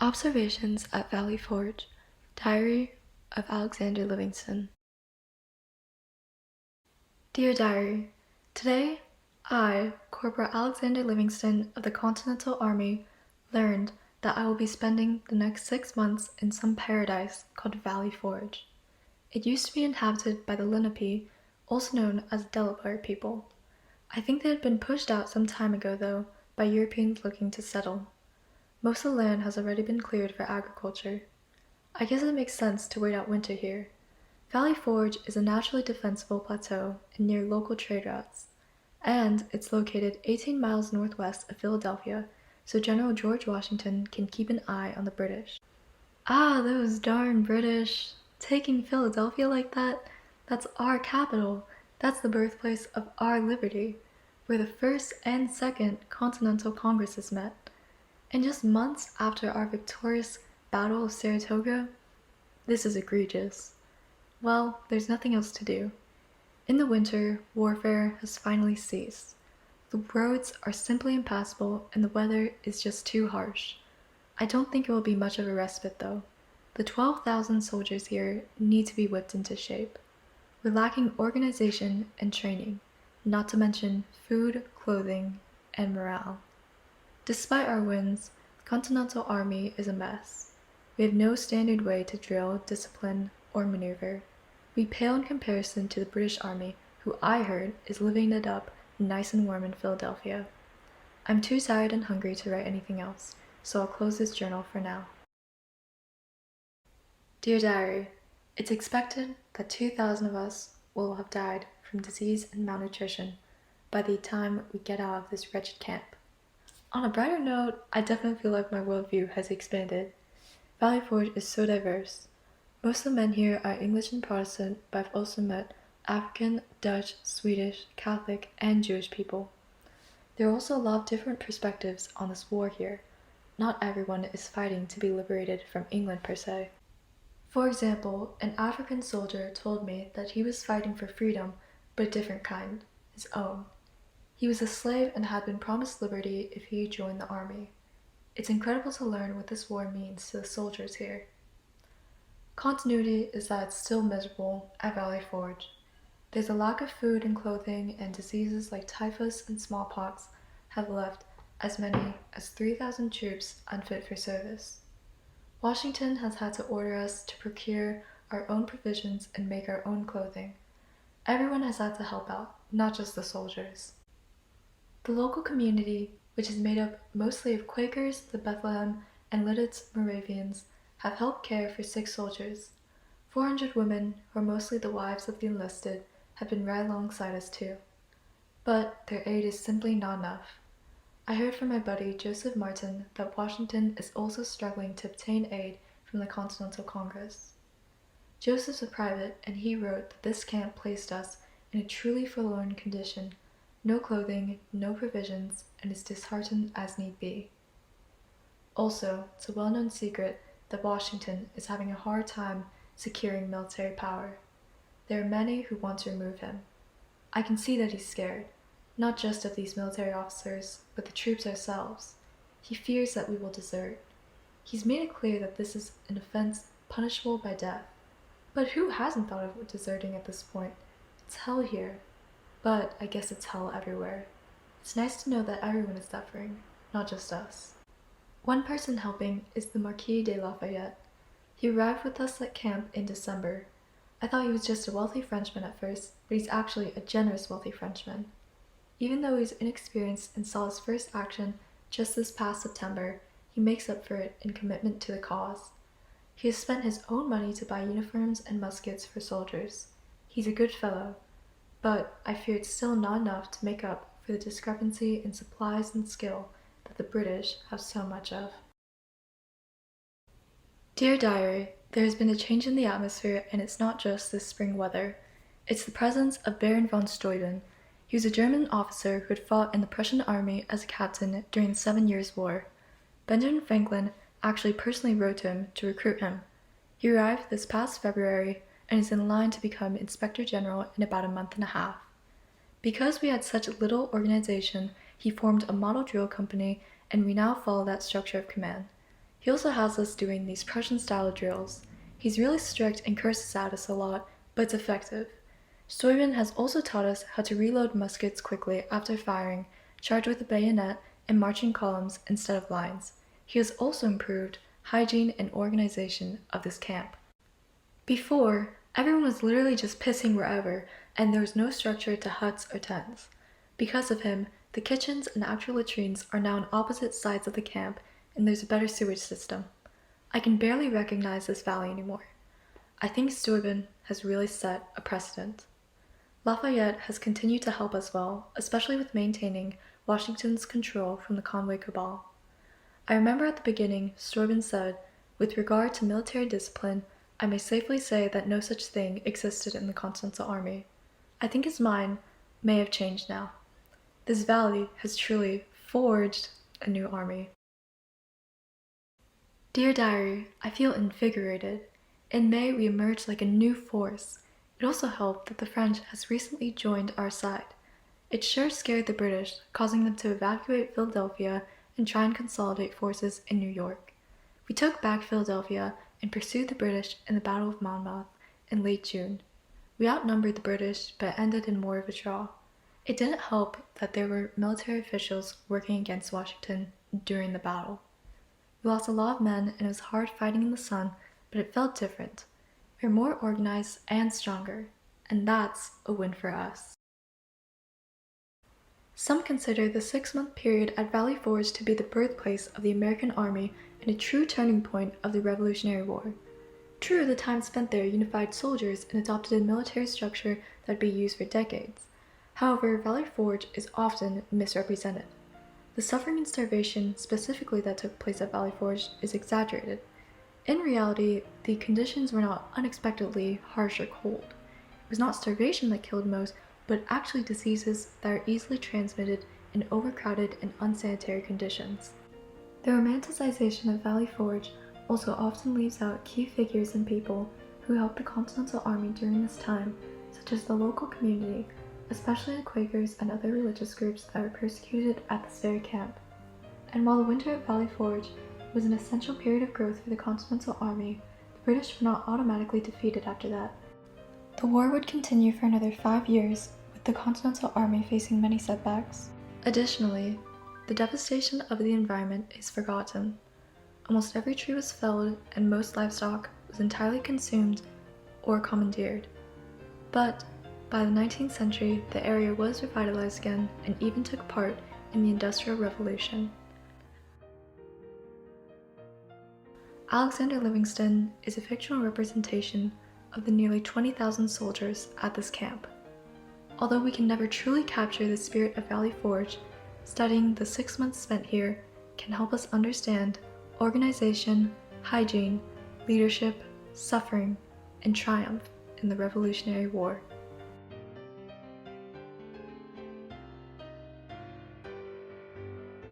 Observations at Valley Forge. Diary of Alexander Livingston. Dear Diary, today I, Corporal Alexander Livingston of the Continental Army, learned that I will be spending the next 6 months in some paradise called Valley Forge. It used to be inhabited by the Lenape, also known as Delaware people. I think they had been pushed out some time ago, though, by Europeans looking to settle. Most of the land has already been cleared for agriculture. I guess it makes sense to wait out winter here. Valley Forge is a naturally defensible plateau and near local trade routes, and it's located 18 miles northwest of Philadelphia, so General George Washington can keep an eye on the British. Ah, those darn British! Taking Philadelphia like that? That's our capital. That's the birthplace of our liberty, where the First and Second Continental Congresses met. And just months after our victorious Battle of Saratoga? This is egregious. Well, there's nothing else to do. In the winter, warfare has finally ceased. The roads are simply impassable and the weather is just too harsh. I don't think it will be much of a respite, though. The 12,000 soldiers here need to be whipped into shape. We're lacking organization and training, not to mention food, clothing, and morale. Despite our wins, the Continental Army is a mess. We have no standard way to drill, discipline, or maneuver. We pale in comparison to the British Army, who I heard is living it up nice and warm in Philadelphia. I'm too tired and hungry to write anything else, so I'll close this journal for now. Dear Diary, it's expected that 2,000 of us will have died from disease and malnutrition by the time we get out of this wretched camp. On a brighter note, I definitely feel like my worldview has expanded. Valley Forge is so diverse. Most of the men here are English and Protestant, but I've also met African, Dutch, Swedish, Catholic, and Jewish people. There are also a lot of different perspectives on this war here. Not everyone is fighting to be liberated from England per se. For example, an African soldier told me that he was fighting for freedom, but a different kind, his own. He was a slave and had been promised liberty if he joined the army. It's incredible to learn what this war means to the soldiers here. Continuity is that it's still miserable at Valley Forge. There's a lack of food and clothing, and diseases like typhus and smallpox have left as many as 3,000 troops unfit for service. Washington has had to order us to procure our own provisions and make our own clothing. Everyone has had to help out, not just the soldiers. The local community, which is made up mostly of Quakers, the Bethlehem, and Lidditz Moravians, have helped care for sick soldiers. 400 women, who are mostly the wives of the enlisted, have been right alongside us too. But their aid is simply not enough. I heard from my buddy Joseph Martin that Washington is also struggling to obtain aid from the Continental Congress. Joseph's a private, and he wrote that this camp placed us in a truly forlorn condition. No clothing, no provisions, and is disheartened as need be. Also, it's a well-known secret that Washington is having a hard time securing military power. There are many who want to remove him. I can see that he's scared, not just of these military officers, but the troops ourselves. He fears that we will desert. He's made it clear that this is an offense punishable by death. But who hasn't thought of deserting at this point? It's hell here. But I guess it's hell everywhere. It's nice to know that everyone is suffering, not just us. One person helping is the Marquis de Lafayette. He arrived with us at camp in December. I thought he was just a wealthy Frenchman at first, but he's actually a generous wealthy Frenchman. Even though he's inexperienced and saw his first action just this past September, he makes up for it in commitment to the cause. He has spent his own money to buy uniforms and muskets for soldiers. He's a good fellow. But I fear it's still not enough to make up for the discrepancy in supplies and skill that the British have so much of. Dear Diary, there has been a change in the atmosphere, and it's not just this spring weather. It's the presence of Baron von Steuben. He was a German officer who had fought in the Prussian army as a captain during the 7 Years' War. Benjamin Franklin actually personally wrote to him to recruit him. He arrived this past February and is in line to become Inspector General in about a month and a half. Because we had such little organization, he formed a model drill company, and we now follow that structure of command. He also has us doing these Prussian-style drills. He's really strict and curses at us a lot, but it's effective. Stuyven has also taught us how to reload muskets quickly after firing, charge with a bayonet, and march in columns instead of lines. He has also improved hygiene and organization of this camp. Before, everyone was literally just pissing wherever, and there was no structure to huts or tents. Because of him, the kitchens and actual latrines are now on opposite sides of the camp, and there's a better sewage system. I can barely recognize this valley anymore. I think Stuyven has really set a precedent. Lafayette has continued to help us well, especially with maintaining Washington's control from the convoy cabal. I remember at the beginning, Stuyven said, "With regard to military discipline, I may safely say that no such thing existed in the Continental Army." I think his mind may have changed now. This valley has truly forged a new army. Dear Diary, I feel invigorated. In May, we emerged like a new force. It also helped that the French has recently joined our side. It sure scared the British, causing them to evacuate Philadelphia and try and consolidate forces in New York. We took back Philadelphia and pursued the British in the Battle of Monmouth in late June. We outnumbered the British, but ended in more of a draw. It didn't help that there were military officials working against Washington during the battle. We lost a lot of men and it was hard fighting in the sun, but it felt different. We were more organized and stronger, and that's a win for us. Some consider the 6-month period at Valley Forge to be the birthplace of the American Army and a true turning point of the Revolutionary War. True, the time spent there unified soldiers and adopted a military structure that would be used for decades. However, Valley Forge is often misrepresented. The suffering and starvation specifically that took place at Valley Forge is exaggerated. In reality, the conditions were not unexpectedly harsh or cold. It was not starvation that killed most, but actually diseases that are easily transmitted in overcrowded and unsanitary conditions. The romanticization of Valley Forge also often leaves out key figures and people who helped the Continental Army during this time, such as the local community, especially the Quakers and other religious groups that were persecuted at this very camp. And while the winter at Valley Forge was an essential period of growth for the Continental Army, the British were not automatically defeated after that. The war would continue for another 5 years, with the Continental Army facing many setbacks. Additionally, the devastation of the environment is forgotten. Almost every tree was felled and most livestock was entirely consumed or commandeered. But by the 19th century, the area was revitalized again and even took part in the Industrial Revolution. Alexander Livingston is a fictional representation of the nearly 20,000 soldiers at this camp. Although we can never truly capture the spirit of Valley Forge, studying the 6 months spent here can help us understand organization, hygiene, leadership, suffering, and triumph in the Revolutionary War.